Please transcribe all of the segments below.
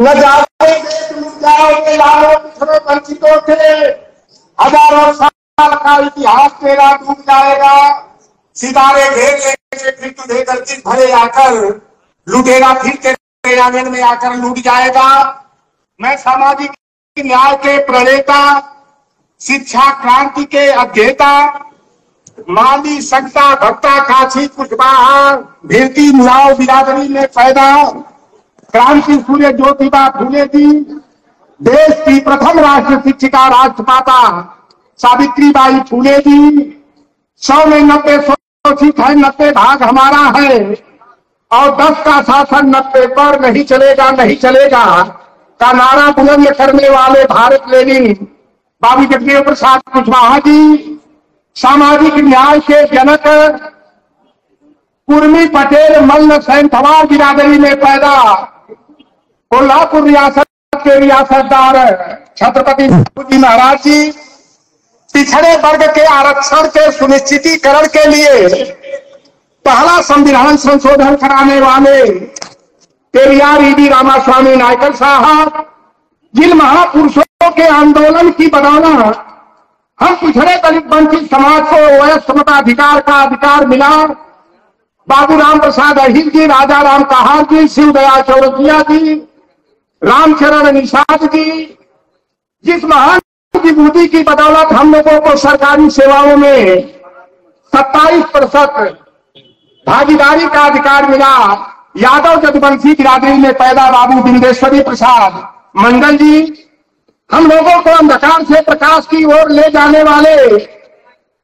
न जाओगे टूट जाओगे लालो पिछड़े वंचितों के, हजारों साल का इतिहास तेरा डूब जाएगा। सितारे घेर लेंगे फिर तुझे गर्दिश भरे आकर, लुटेरा फिर तेरे आंगन में आकर लूट जाएगा। मैं सामाजिक न्याय के प्रणेता, शिक्षा क्रांति के अध्येता, माली संगता भक्ता काशी कुशवाहा, भेती मुराव बिरादरी में पैदा, क्रांति सूर्य ज्योतिबा फूले जी, देश की प्रथम राष्ट्र शिक्षिका राष्ट्रमाता सावित्रीबाई फूले जी। 100 में 90 शोषित है, 90 भाग हमारा है, और 10 का शासन 90 पर नहीं चलेगा नहीं चलेगा का नारा बुलंद करने वाले भारत लेनिन बाबू जगदेव प्रसाद कुशवाहा जी। सामाजिक न्याय के जनक, कुर्मी पटेल मल्ल सैंथवार बिरादरी में पैदा, कोल्हापुर रियासत के रियासतदार छत्रपति शिवाजी महाराज जी। पिछड़े वर्ग के आरक्षण के सुनिश्चितीकरण के लिए पहला संविधान संशोधन कराने वाले पेरियार ईडी रामास्वामी नायकर साहब। जिन महापुरुषों के आंदोलन की बदौलत हम पिछड़े दलित वंचित समाज को वयस्क मताधिकार का अधिकार मिला। बाबू राम प्रसाद अहिर जी, राजा राम कहार जी, शिवदयाल चौरसिया जी, रामचरण निषाद जी, जिस महान विभूति की बदौलत हम लोगों को सरकारी सेवाओं में 27% भागीदारी का अधिकार मिला। यादव जदवंशी बिरादरी में पैदा बाबू बिंदेश्वरी प्रसाद मंडल जी। हम लोगों को अंधकार से प्रकाश की ओर ले जाने वाले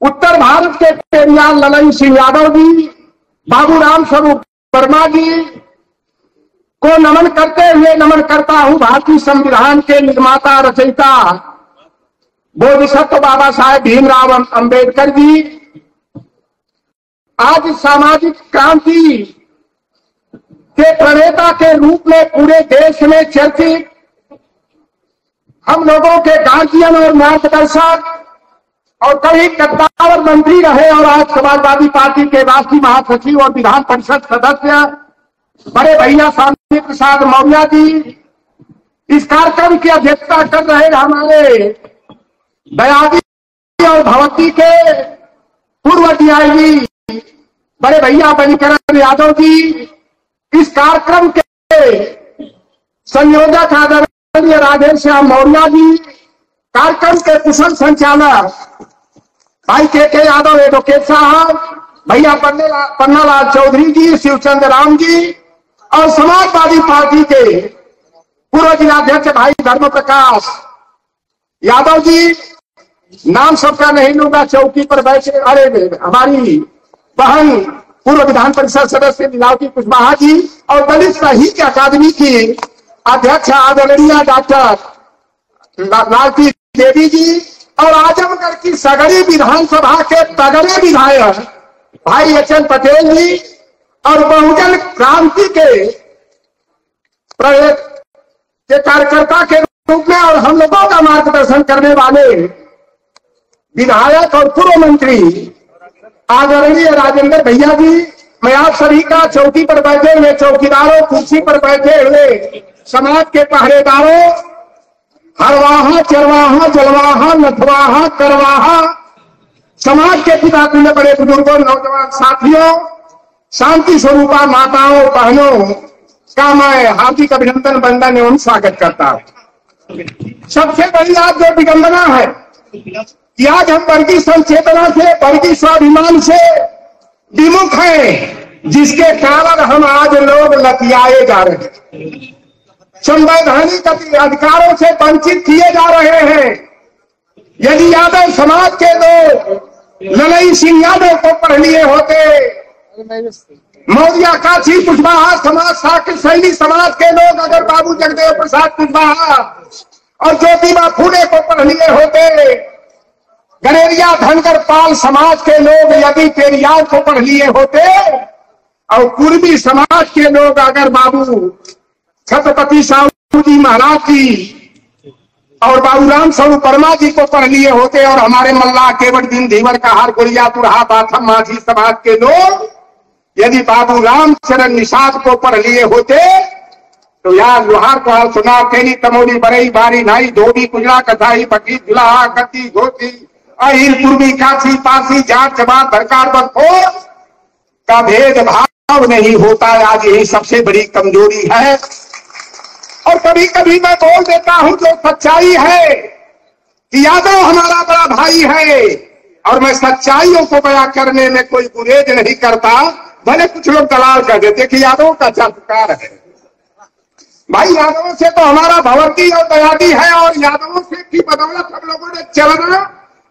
उत्तर भारत के पेरियार ललन सिंह यादव जी, बाबू राम स्वरूप वर्मा जी को नमन करते हुए नमन करता हूं भारतीय संविधान के निर्माता रचयिता बोधिसत्व बाबा साहेब भीमराव अंबेडकर जी। आज सामाजिक क्रांति के प्रणेता के रूप में पूरे देश में चर्चित हम लोगों के गार्जियन और मार्गदर्शक और कई कद्दावर मंत्री रहे और आज समाजवादी पार्टी के राष्ट्रीय महासचिव और विधान परिषद सदस्य बड़े भैया शांति प्रसाद मौर्य जी इस कार्यक्रम की अध्यक्षता कर रहे हमारे दयादी और भगवती के पूर्व डीआईजी बड़े भैया बनीकरण यादव जी। इस कार्यक्रम के संयोजक आदरणीय राधेश्याम मौर्य जी, कार्यक्रम के कुशल संचालक भाई के यादव एडवोकेट साहब, भैया पन्नालाल चौधरी जी, शिवचंद्र राम जी और समाजवादी पार्टी के पूर्व जिलाध्यक्ष भाई धर्म प्रकाश यादव जी। नाम सबका नहीं लूंगा, चौकी पर बैठे अरे हमारी बहन पूर्व विधान परिषद सदस्य लीलावती कुशवाहा जी और दलित साहित्य अकादमी की अध्यक्ष आदरणीय डॉक्टर लालती देवी जी और आजमगढ़ की सगड़ी विधानसभा के तगड़े विधायक भाई एचएन पटेल जी और बहुजन क्रांति के कार्यकर्ता के रूप में और हम लोगों का मार्गदर्शन करने वाले विधायक और पूर्व मंत्री आदरणीय राजेंद्र भैया जी। मैं आप सभी का चौकी पर बैठे हुए चौकीदारों, कुर्सी पर बैठे हुए समाज के पहरेदारों, हरवाहा चरवाहा जलवाहा नथवाहा करवाहा, समाज के पिता तुल्य बड़े बुजुर्गों, नौजवान साथियों, शांति स्वरूपा माताओं बहनों का मैं हार्दिक अभिनंदन वंदन एवं स्वागत करता हूं। सबसे बड़ी आज जो विडंबना है कि आज हम वर्गीय संचेतना से, वर्गीय स्वाभिमान से विमुख हैं, जिसके कारण हम आज लोग लतियाए जा रहे हैं, संवैधानिक अधिकारों से वंचित किए जा रहे हैं। यदि यादव समाज के लोग ललन सिंह यादव को पढ़ लिए होते, मौर्य काशी कुशवाहा समाज, साकिर सैनी समाज के लोग अगर बाबू जगदेव प्रसाद कुशवाहा और ज्योतिबा फूले को पढ़ लिए होते, गणेरिया धनगर पाल समाज के लोग यदि पेरियार को पढ़ लिए होते और पूर्वी समाज के लोग अगर बाबू छत्रपति शिवाजी महाराज जी और बाबू राम स्वरूप वर्मा जी को पढ़ लिए होते और हमारे मल्ला केवट दिन धीवर कहार गुड़िया तुरहा बाथम माझी समाज के लोग यदि बाबू रामचरण निषाद को पढ़ लिए होते तो यार लोहार को हाल सुना, तेली तमोली बरई बारी नाई धोबी गुजरा कथाई पटी दुल्हा गति धोती अहिर पूर्वी काशी पासी जाट जमात भरकार बदखोर का भेदभाव नहीं होता। आज यही सबसे बड़ी कमजोरी है। और कभी कभी मैं बोल देता हूं जो सच्चाई है कि यादव हमारा बड़ा भाई है, और मैं सच्चाइयों को बयां करने में कोई गुरेज नहीं करता। भले कुछ लोग दलाल कर देते कि यादवों का चमत्कार है। भाई यादवों से तो हमारा भगवती और दयादी है, और यादवों से की बदौलत हम लोगों ने चलना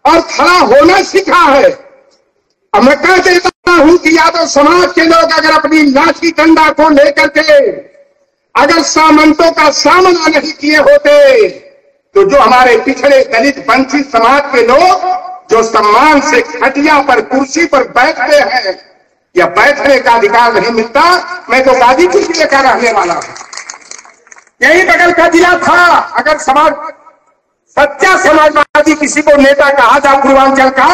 और खड़ा होना सीखा है। अब मैं कह देता हूं कि यादव समाज के लोग अगर अपनी लाठी डंडा को लेकर के अगर सामंतों का सामना नहीं किए होते, तो जो हमारे पिछड़े दलित वंचित समाज के लोग जो सम्मान से खटिया पर कुर्सी पर बैठते हैं या बैठने का अधिकार नहीं मिलता। मैं तो गाजीपुर जिले का रहने वाला हूं, यही बगल का जिला था। अगर समाज सच्चा समाजवादी किसी को नेता कहा जा पूर्वांचल का,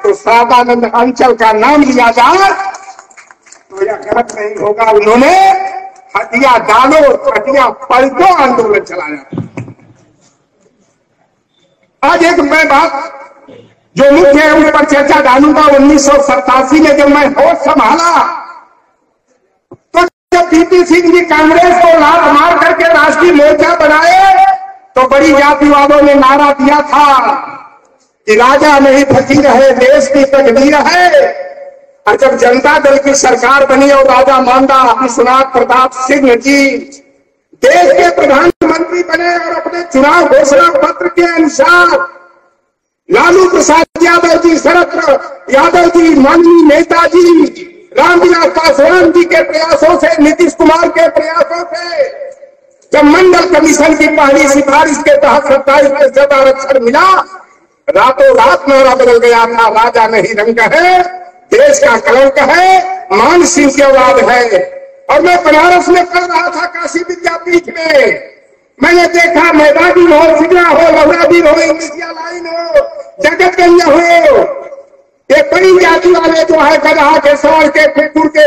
तो सदानंद अंचल का नाम लिया जाए तो यह गलत नहीं होगा। उन्होंने हटिया डालो हटिया पलटो आंदोलन चलाया। आज एक मैं बात जो मुख्य है उस पर चर्चा डालूंगा। 1987 में जब मैं होश संभाला, तो जब पीपी सिंह जी कांग्रेस को लात मार करके राष्ट्रीय मोर्चा बनाए, तो बड़ी जातिवादों ने नारा दिया था कि राजा नहीं फकीर है, देश की तकदीर है। और जब जनता दल की सरकार बनी और राजा मांडा विश्वनाथ प्रताप सिंह जी देश के प्रधानमंत्री बने और अपने चुनाव घोषणा पत्र के अनुसार लालू प्रसाद यादव जी, शरद यादव जी, माननीय नेताजी रामविलास पासवान जी के प्रयासों से, नीतीश कुमार के प्रयासों से जब मंडल कमीशन की पहली सिफारिश के तहत 27% आरक्षण मिला, रातों रात नारा बदल गया था। राजा नहीं रंग है, देश का कलंक है, मान सिंह की औलाद है। और मैं बनारस में पढ़ रहा था काशी विद्यापीठ में, मैंने देखा मैदानी हो, सिगरा हो, लहुराबीर हो, इंडिया लाइन हो, जगतगंज हो, ये बड़ी जाति वाले जो है गधा के, सवार के, कुकुर के,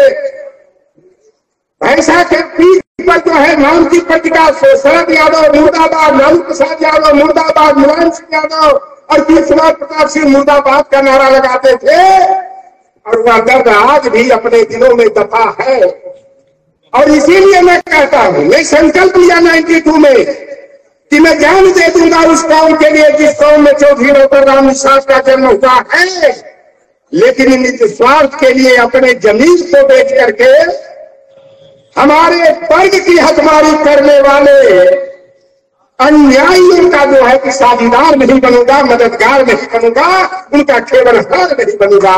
भैंसा के पीठ पर जो है नाम की पट्टिका से शरद यादव मुर्दाबाद, लालू प्रसाद यादव मुर्दाबाद, मुलायम सिंह यादव और विश्वनाथ प्रताप सिंह मुर्दाबाद का नारा लगाते थे। और वह दर्द आज भी अपने दिलों में दफा है। और इसीलिए मैं कहता हूं, मैं संकल्प लिया 92 में कि मैं जान दे दूंगा उस कौम के लिए जिस कौम में चौधरी डॉक्टर राम निषाद का जन्म हुआ है, लेकिन इन स्वार्थ के लिए अपने जमीन को बेच करके हमारे वर्ग की हकमारी करने वाले अन्यायियों का जो है कि साझीदार नहीं बनूंगा, मददगार नहीं बनूंगा, उनका केवलहार नहीं बनूंगा।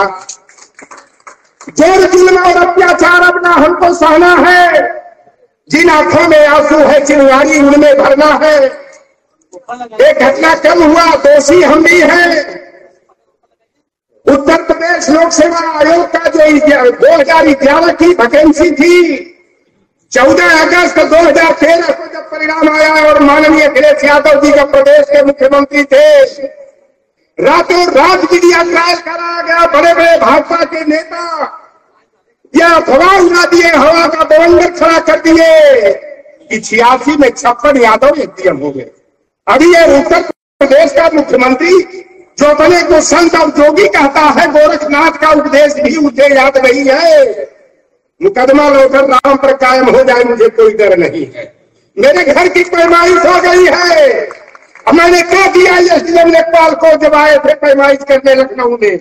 जोर जुल्म और अत्याचार अपना हमको सहना है, जिन आंखों में आंसू है चिंगारी उनमें भरना है। एक घटना कम हुआ, दोषी हम भी हैं। उत्तर प्रदेश लोक सेवा आयोग का जो 2011 की वैकेंसी थी, 14 अगस्त 2013 को जब परिणाम आया और माननीय अखिलेश यादव जी जब प्रदेश के मुख्यमंत्री थे, रातों रात मीडिया ट्रायल कराया गया। बड़े बड़े भाजपा के नेता यह अफवाह उड़ा दिए, हवा का बवंडर खड़ा कर दिए कि 86 में 56 यादव एमपीएम हो गए। अभी ये उत्तर प्रदेश का मुख्यमंत्री जो अपने को संत और जोगी कहता है, गोरखनाथ का उपदेश भी मुझे याद नहीं है। मुकदमा लौकर राम पर कायम हो जाए, मुझे कोई डर नहीं है। मेरे घर की पैमाइश हो गई है। मैंने क्या दिया एसडीएम लेखपाल को जब आए थे पैमाइश करने लखनऊ में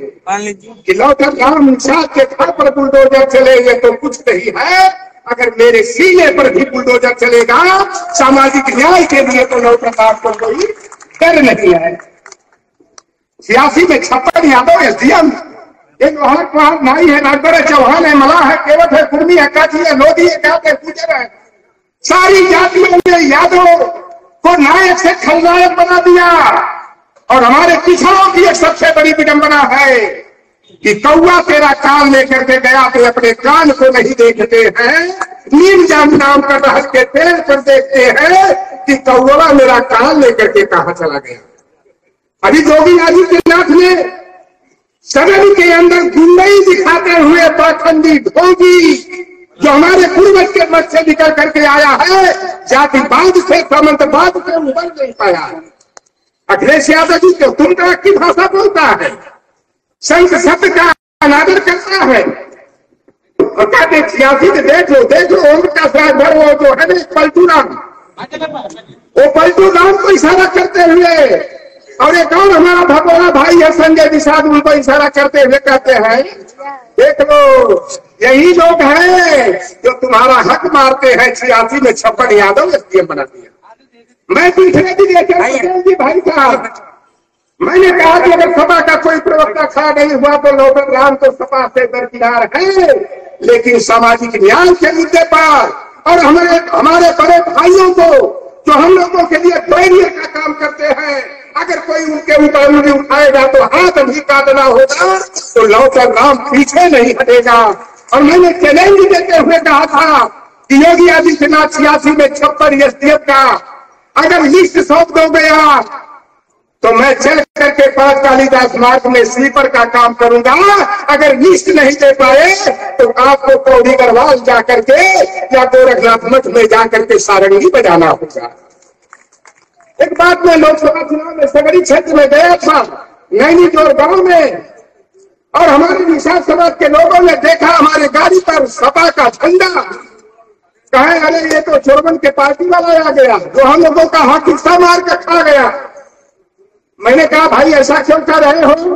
कि लौकर राम निषाद के घर पर बुलडोजर चले, ये तो कुछ नहीं है। अगर मेरे सीने पर भी बुलडोजर चलेगा सामाजिक न्याय के लिए, तो लौकर राम को कोई डर नहीं है। 86 में 56 यादव एसडीएम, ये लोहार कुहार नाई है, नागौर चौहान है, मलाह है, केवट है, कुर्मी है, काठी है, लोधी है, क्या गुजर है, सारी जातियों ने यादव को नायक से खलनायक बना दिया। और हमारे पिछड़ों की एक सबसे बड़ी विडंबना है कि कौआ तेरा कान लेकर के गया तो अपने कान को नहीं देखते हैं, नीम जाम नाम कर रहस के पेड़ पर देखते हैं कि कौआ मेरा कान लेकर के कहां चला गया। अभी योगी आदित्यनाथ ने सदन के अंदर गुंडई दिखाते हुए पाखंडी ढोंगी जो हमारे पूर्वज के मत से निकल करके आया है, जातिवाद से सामंतवाद से उबर नहीं पाया। अखिलेश यादव जी को तुम तरह की भाषा बोलता है, संत शब्द का अनादर करता है और कहते सियासी देख लो ओम का भर वो जो है ना पलटू राम, वो पलटू राम को इशारा करते हुए, और एक और हमारा भगोड़ा भाई है संजय निषाद, उनको इशारा करते हुए कहते हैं देख लो यही लोग हैं जो तुम्हारा हक मारते हैं। 86 में छप्पन यादव एसडीएम बना दिया। मैं पूछने के लिए भाई साहब, मैंने कहा कि अगर सपा का कोई प्रवक्ता खड़ा नहीं हुआ तो लोटन राम तो सपा से दरकिनार है, लेकिन सामाजिक न्याय के मुद्दे पर और हमारे बड़े भाइयों को जो हम लोगों के लिए धैर्य का काम करते हैं, अगर कोई उनके ऊपर उंगली उठाएगा तो हाथ भी काटना होगा, तो लोटन राम पीछे नहीं हटेगा। और मैंने चैलेंज देते हुए कहा था कि योगी आदित्यनाथ 86 में 56 एसडीएफ का अगर लिस्ट सौंप दोगे आप तो मैं चल करके पांच कालीदास मार्ग में स्लीपर का काम करूंगा। अगर लिस्ट नहीं दे पाए तो आपको पौड़ी गढ़वाल जाकर के या गोरखनाथ मठ में जाकर के सारंगी बजाना होगा। एक बात मैं लोकसभा चुनाव में सगरी क्षेत्र में गया था, नैनीजोर गांव में, और हमारे निषाद समाज के लोगों ने देखा हमारे गाड़ी पर सपा का झंडा, कहे अरे ये तो चोरबन के पार्टी वाला आ गया जो हम लोगों का हाथ हिस्सा मार के खा गया। मैंने कहा भाई ऐसा क्यों कर रहे हो?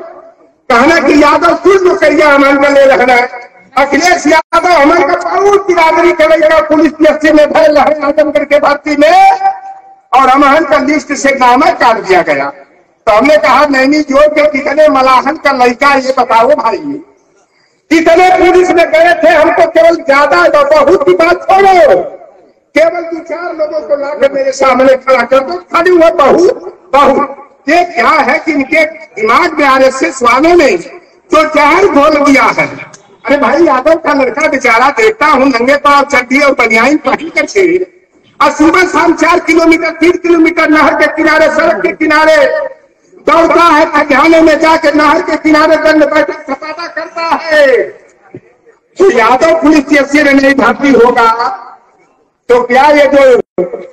कहना कि यादव कुल नौकरियां अमन का ले रखना है। अखिलेश यादव अमन का बहुत बिरादरी करेगा, पुलिस पीएससी में भर रहे आजमगढ़ के भर्ती में, और अमहन का लिस्ट से नाम काट दिया गया। तो हमने कहा नैनीजोर के कितने मलाहन का लड़का ये बताओ भाई, कितने पुलिस में गए थे? हमको केवल ज्यादा बहुत की बात छोड़ो, केवल 2-4 लोगों को लाकर मेरे सामने खड़ा कर दो, खाली हुआ बहुत। ये क्या है कि इनके दिमाग में आरएसएस वालों ने जो जहर घोल दिया है। अरे भाई यादव का लड़का बेचारा देखता हूँ नंगे पांव चड्डी और बनियाइन पहन करके और सुबह शाम 4 किलोमीटर 3 किलोमीटर नहर के किनारे, सड़क के किनारे दौड़ता है, खलिहाने में जाकर नहर के किनारे दंड बैठक सपाटा करता है। तो यादव पुलिस पीएससी में नहीं भर्ती होगा तो क्या ये जो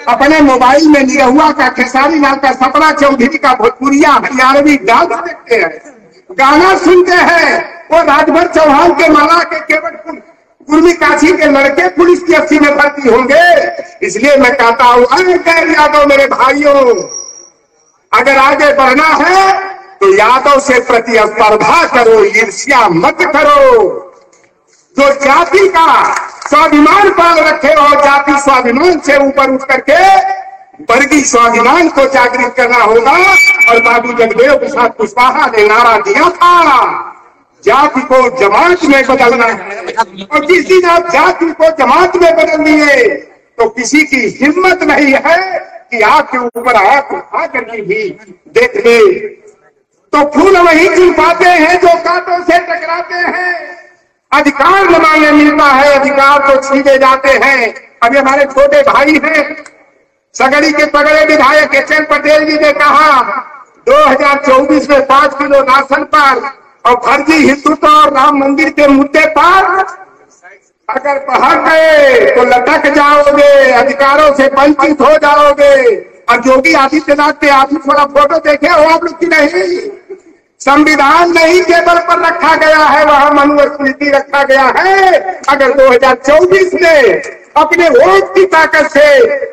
अपने मोबाइल में निरहुआ का, खेसारी लाल का, सपना चौधरी का भोजपुरिया हरियाणवी डांस देखते हैं, गाना सुनते हैं, वो राजभर चौहान के माला के केवल कुर्मी काशी के लड़के पुलिस पीएससी में भर्ती होंगे? इसलिए मैं कहता हूं अरे गैर यादव मेरे भाइयों, अगर आगे बढ़ना है तो यादव से प्रतिस्पर्धा करो, ईर्ष्या मत करो। जो जाति का स्वाभिमान पाल रखे और जाति स्वाभिमान से ऊपर उठ करके वर्गीय स्वाभिमान को जागृत करना होगा। और बाबू जगदेव प्रसाद कुशवाहा ने नारा दिया था जाति को जमात में बदलना है, और जिस दिन आप जाति को जमात में बदल दिए तो किसी की हिम्मत नहीं है कि आपके ऊपर आंख उठा करके भी देख ले। तो फूल वही चुन पाते हैं जो कांटों से टकराते हैं। अधिकार न मांगे मिलता है, अधिकार तो छीने जाते हैं। अभी हमारे छोटे भाई हैं सगड़ी के पगड़े विधायक एचएन पटेल जी ने कहा 2024 में 5 किलो राशन पर और फर्जी हिंदुत्व और राम मंदिर के मुद्दे पर अगर बहक गए तो लटक जाओगे, अधिकारों से वंचित हो जाओगे। और योगी आदित्यनाथ के आप थोड़ा फोटो देखे हो आप लोग की नहीं? संविधान नहीं टेबल पर रखा गया है, वहां मनुस्मृति रखा गया है। अगर 2024 में अपने वोट की ताकत से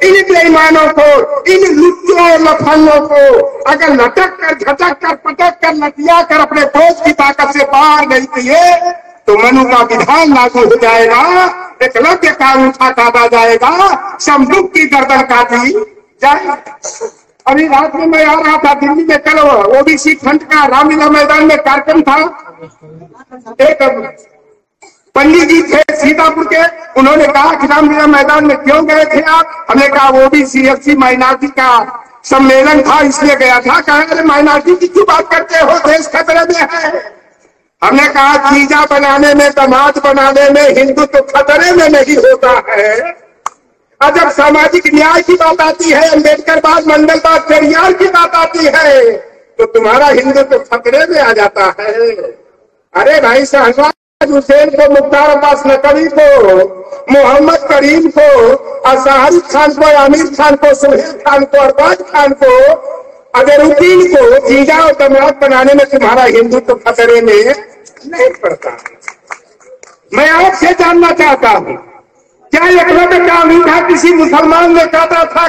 इन बेईमानों को, इन लुच्चों और लफंगों को अगर लटक कर, झटक कर, पटक कर, लटिया कर अपने वोट की ताकत से बाहर नहीं किए तो मनु का विधान लागू हो जाएगा, एकलव्य का अंगूठा काटा जाएगा, शमदूक की गर्दन काटी जाएगी। अभी रात में मैं आ रहा था दिल्ली में, कल ओबीसी फ्रंट का रामलीला मैदान में कार्यक्रम था। एक पंडित जी थे सीतापुर के, उन्होंने कहा कि रामलीला मैदान में क्यों गए थे आप? हमने कहा ओबीसी एससी माइनॉरिटी का सम्मेलन था इसलिए गया था। कहा माइनॉरिटी की क्यों बात करते हो, देश खतरे में है। हमने कहा चीजा बनाने में, दामाद बनाने में हिंदुत्व खतरे में नहीं होता है। और जब सामाजिक न्याय की बात आती है, अम्बेडकरवाद, मंडलवाद, पेरियार की बात आती है तो तुम्हारा हिंदुत्व खतरे में आ जाता है। अरे भाई सहजवाद हुसैन को, मुख्तार अब्बास नकवी को, मोहम्मद करीम को, और शाहरुख खान को, आमिर खान को, सोहेल खान को, अरबाज खान को, अजहरुद्दीन को जीजा और दामाद बनाने में तुम्हारा हिंदुत्व खतरे में नहीं पड़ता। मैं आपसे जानना चाहता हूं, क्या एकलव्य का अंगूठा किसी मुसलमान ने काटा था?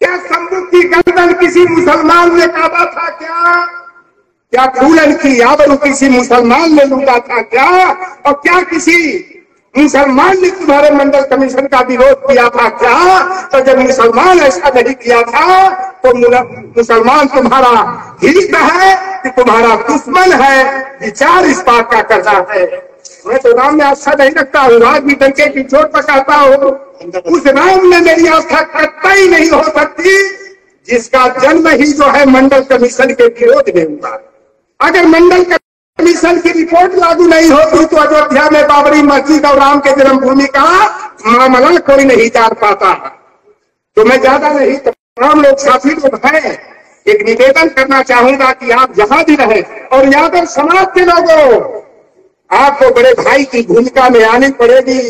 क्या शंभू की गर्दन किसी मुसलमान ने काटा था? क्या फूलन की आबरू किसी मुसलमान ने लूटा था? और क्या किसी मुसलमान ने तुम्हारे मंडल कमीशन का विरोध किया था? तो जब मुसलमान ऐसा नहीं किया था तो मुसलमान तुम्हारा हित है कि तुम्हारा दुश्मन है? विचार इस बात का करना है। मैं तो राम में आस्था नहीं रखता हूँ, आज भी डंके की चोट पर कहता हूँ, उस राम में मेरी आस्था कतई नहीं हो सकती जिसका जन्म ही जो है मंडल कमीशन के विरोध में हुआ। अगर मंडल कमीशन की रिपोर्ट लागू नहीं होती तो अयोध्या में बाबरी मस्जिद और राम के जन्मभूमि का मामला कोई नहीं जान पाता। तो मैं ज्यादा नहीं, तमाम लोग साथी लोग हैं, एक निवेदन करना चाहूंगा कि आप जहां भी रहे और यादव समाज के लोगों, आपको बड़े भाई की भूमिका में आनी पड़ेगी।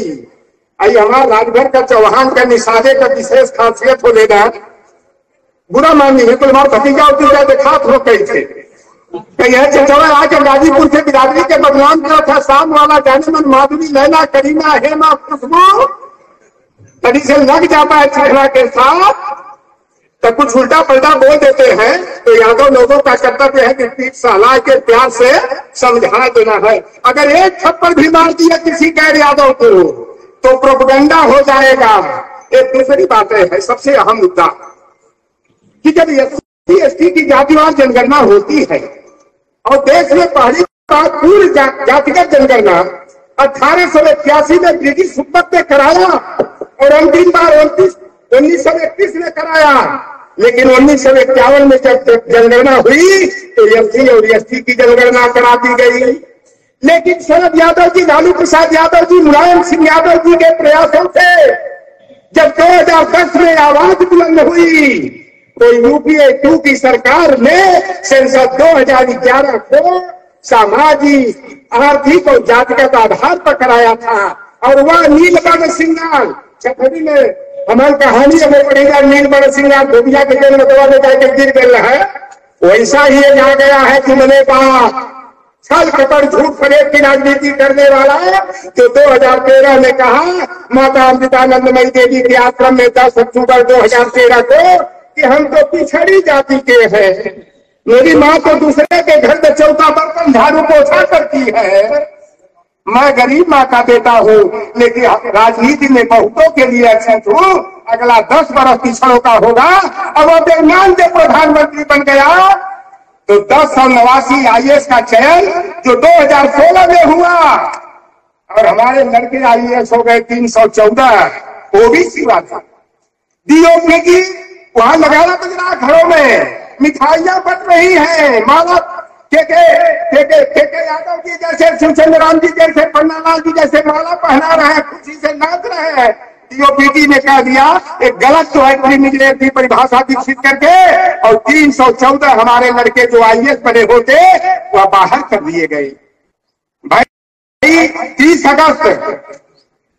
आई हमारा राजभर का चौहान का निषादे का विशेष खासियत हो लेगा, बुरा मानिए, बिल्कुल हमारा भतीजा उतीजा दिखात हो गई थे। चचवा आके गाजीपुर से बिरादरी के बदनाम किया था, शाम वाला जाने मन माधुरी, लैला, करीना, हेमा, खुशबू, तभी से लग जाता है चेहरा के साथ, तो कुछ उल्टा पलटा बोल देते हैं। तो यादव लोगों का कर्तव्य है कि पीठ सहला के प्यार से समझा देना है। अगर एक थप्पड़ भी मार दिया किसी गैर यादव को तो प्रोपेगेंडा हो जाएगा। एक दूसरी बात है, सबसे अहम मुद्दा कि जब SC/ST की जातिवार जनगणना होती है और देश में पहली बार पूर्ण जातिगत जनगणना 1881 में ब्रिटिश हुकूमत ने कराया और अंतिम बार 1931 में कराया। लेकिन 1951 में जब जनगणना हुई तो SC और ST की जनगणना करा दी गई। लेकिन शरद यादव जी, लालू प्रसाद यादव जी, मुलायम सिंह यादव जी के प्रयासों से जब 2010 में आवाज बुलंद हुई तो UPA 2 की सरकार ने सेंसस 2011 को सामाजिक, आर्थिक और जातिगत आधार पर कराया था। और वह नीलबर्ड सिंगार छतरी में हमारी कहानी हमें पड़ेगा, नीलबर्ड सिंगार धोबिया के जन्म दरवाजे जाके गिर गया है, वैसा ही आ गया है कि मैंने कहा छल कपड़ झूठ फरेब की राजनीति करने वाला जो 2013 में कहा माता अमृतानंदमयी देवी के आश्रम में 10 अक्टूबर 2013 को कि हम तो पिछड़ी जाति के हैं। मेरी माँ तो दूसरे के घर में चौथा बर्तन झाड़ू पोछा करती है। मैं गरीब माँ का बेटा हूँ, लेकिन राजनीति में बहुतों के लिए अक्षत हूँ। अगला 10 बरस पिछड़ों का होगा और वो बेईमान से प्रधानमंत्री बन गया तो 1089 IAS का चयन जो 2016 में हुआ और हमारे लड़के IAS हो गए 314, OBC वाला DOP की वहां लगाना बज रहा, घरों में मिठाइयां बट रही हैं, माला के यादव जी जैसे, शिवचंद्र राम जी जैसे, पन्नालाल जी जैसे माला पहना रहे हैं, खुशी से नाच रहे हैं। DOPT ने कह दिया एक गलत जो है क्रिमिनल की परिभाषा विकसित करके और 314 हमारे लड़के जो IAS बने होते वह बाहर कर दिए गए। भाई 30 अगस्त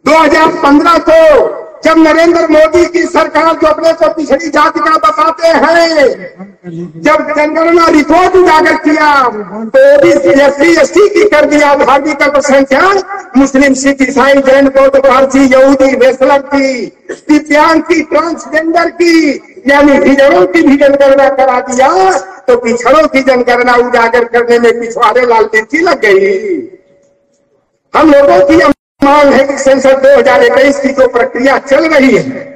2015 को जब नरेंद्र मोदी की सरकार जो अपने को पिछड़ी जाति का बताते हैं, जब जनगणना रिपोर्ट उजागर किया तो OBC SC/ST की कर दिया, धार्मिक अल्पसंख्यक मुस्लिम, सिख, ईसाई, जैन, बौद्ध, पारसी, यहूदी, वेस्लर की, दिव्यांग की, ट्रांसजेंडर की, यानी हिजड़ों की भी जनगणना करा दिया तो पिछड़ों की जनगणना उजागर करने में पिछवाड़े लाल मिर्ची लग गई। हम लोगों की मांग है कि सेंसस 2021 की जो प्रक्रिया चल रही है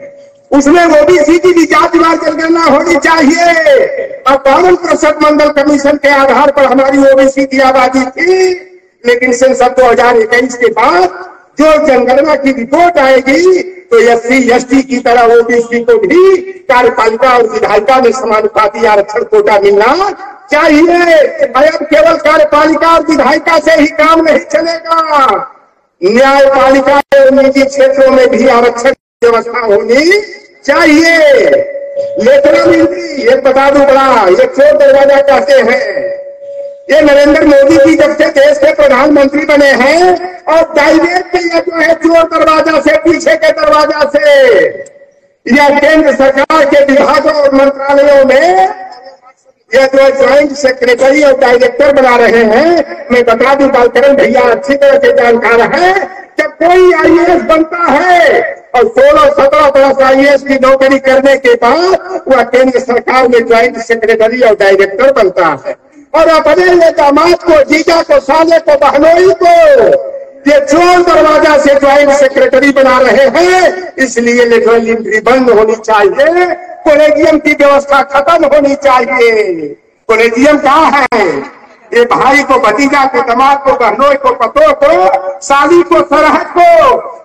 उसमें OBC की भी जातिवार जनगणना होनी चाहिए। और 52% मंडल कमीशन के आधार पर हमारी OBC की आबादी थी, लेकिन सेंसस 2021 के बाद जो जनगणना की रिपोर्ट आएगी तो SC/ST की तरह OBC को भी कार्यपालिका और विधायिका में समानुपाती आरक्षण कोटा मिलना चाहिए। अब केवल कार्यपालिका और विधायिका से ही काम नहीं चलेगा, न्यायपालिका और निजी क्षेत्रों में भी आरक्षण व्यवस्था होनी चाहिए। लेखनामिंत्री एक बता दूं बड़ा, ये चोर दरवाजा कहते हैं। ये नरेंद्र मोदी जी जब से देश के प्रधानमंत्री मुख्यमंत्री बने हैं और डायरेक्ट ये जो है चोर दरवाजा से, पीछे के दरवाजा से या केंद्र सरकार के विभागों और मंत्रालयों में ये जो ज्वाइंट सेक्रेटरी और डायरेक्टर बना रहे हैं। मैं बता दूं, बालकरण भैया अच्छी तरह से जानकार है, जब कोई आईएएस बनता है और 16-17 बरस आईएएस की नौकरी करने के बाद वह केंद्र सरकार में ज्वाइंट सेक्रेटरी और डायरेक्टर बनता है। और अपने ये दामाद को, जीजा को, साले को, बहनोई को ये चोर दरवाजा से ज्वाइंट सेक्रेटरी बना रहे हैं। इसलिए लेटरल एंट्री बंद होनी चाहिए, कॉलेजियम की व्यवस्था खत्म होनी चाहिए। कॉलेजियम कहाँ है? ये भाई को, भतीजा को, दामाद को, बहनों को, पतों को, साली को, सरहद को,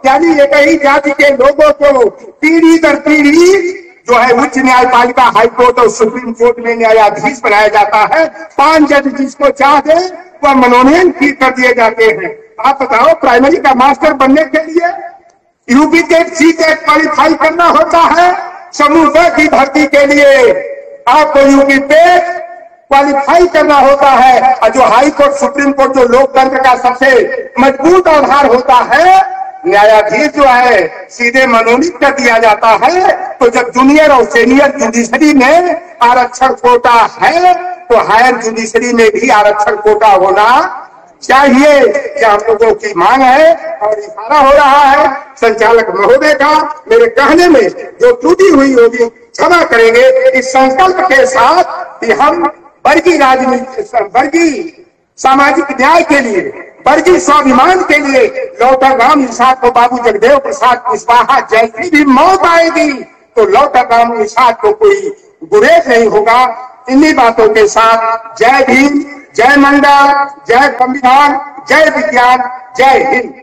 यानी एक ही जाति के लोगों को पीढ़ी दर पीढ़ी जो है उच्च न्यायपालिका, हाईकोर्ट और सुप्रीम कोर्ट में न्यायाधीश बनाया जाता है। 5 जज जिसको चाहे वह मनोनयन कर दिए जाते हैं। आप बताओ, प्राइमरी का मास्टर बनने के लिए UP TET, C TET qualify करना होता है। समूह ब की भर्ती के लिए आपको यूपी टेट क्वालिफाई करना होता है। और जो हाई कोर्ट, सुप्रीम कोर्ट, जो लोकतंत्र का सबसे मजबूत आधार होता है, न्यायाधीश जो है सीधे मनोनीत कर दिया जाता है। तो जब जूनियर और सीनियर जुडिशरी में आरक्षण कोटा है तो हायर जुडिशरी में भी आरक्षण कोटा होना चाहिए। यह हम लोगों की मांग है और इशारा हो रहा है संचालक महोदय का। मेरे कहने में जो त्रुटि हुई होगी क्षमा करेंगे। इस संकल्प के साथ कि हम वर्गीय राजनीति, वर्गीय सामाजिक न्याय के लिए, वर्गीय स्वाभिमान के लिए लौटा गांव निषाद को बाबू जगदेव प्रसाद कुशवाहा जैसी भी मौत आएगी तो लौटा गांव निषाद को कोई गुरेज नहीं होगा। इन्हीं बातों के साथ जय भीम, जय मंडल, जय संविधान, जय विज्ञान, जय हिंद।